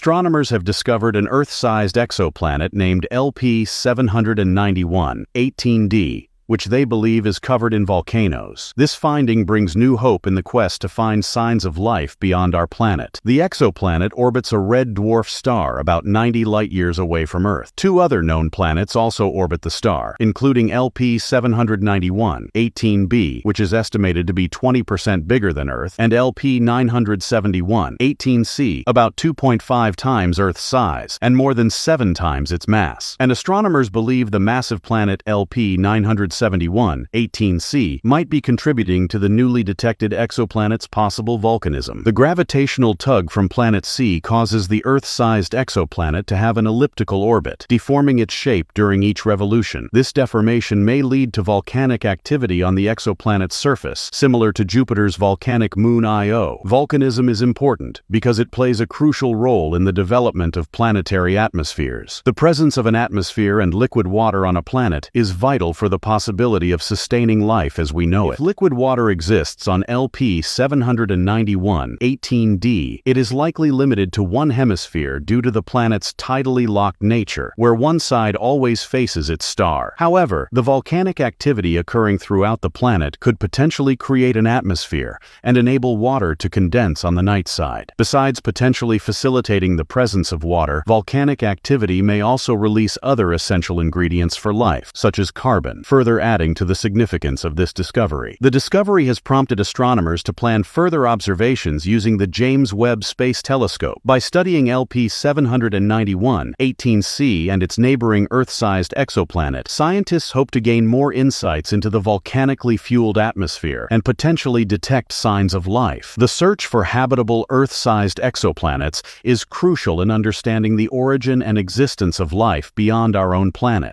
astronomers have discovered an Earth-sized exoplanet named LP 791 18d, which they believe is covered in volcanoes. This finding brings new hope in the quest to find signs of life beyond our planet. The exoplanet orbits a red dwarf star about 90 light-years away from Earth. Two other known planets also orbit the star, including LP 791 18b, which is estimated to be 20% bigger than Earth, and LP 971 18c, about 2.5 times Earth's size and more than 7 times its mass. And astronomers believe the massive planet LP 971 18c might be contributing to the newly detected exoplanet's possible volcanism. The gravitational tug from planet C causes the Earth-sized exoplanet to have an elliptical orbit, deforming its shape during each revolution. This deformation may lead to volcanic activity on the exoplanet's surface, similar to Jupiter's volcanic moon Io. Volcanism is important because it plays a crucial role in the development of planetary atmospheres. The presence of an atmosphere and liquid water on a planet is vital for the possibility of sustaining life as we know it. If liquid water exists on LP 791 18d, it is likely limited to one hemisphere due to the planet's tidally locked nature, where one side always faces its star. However, the volcanic activity occurring throughout the planet could potentially create an atmosphere and enable water to condense on the night side. Besides potentially facilitating the presence of water, volcanic activity may also release other essential ingredients for life, such as carbon, further adding to the significance of this discovery. The discovery has prompted astronomers to plan further observations using the James Webb Space Telescope. By studying LP 791 18c and its neighboring Earth-sized exoplanet, scientists hope to gain more insights into the volcanically fueled atmosphere and potentially detect signs of life. The search for habitable Earth-sized exoplanets is crucial in understanding the origin and existence of life beyond our own planet.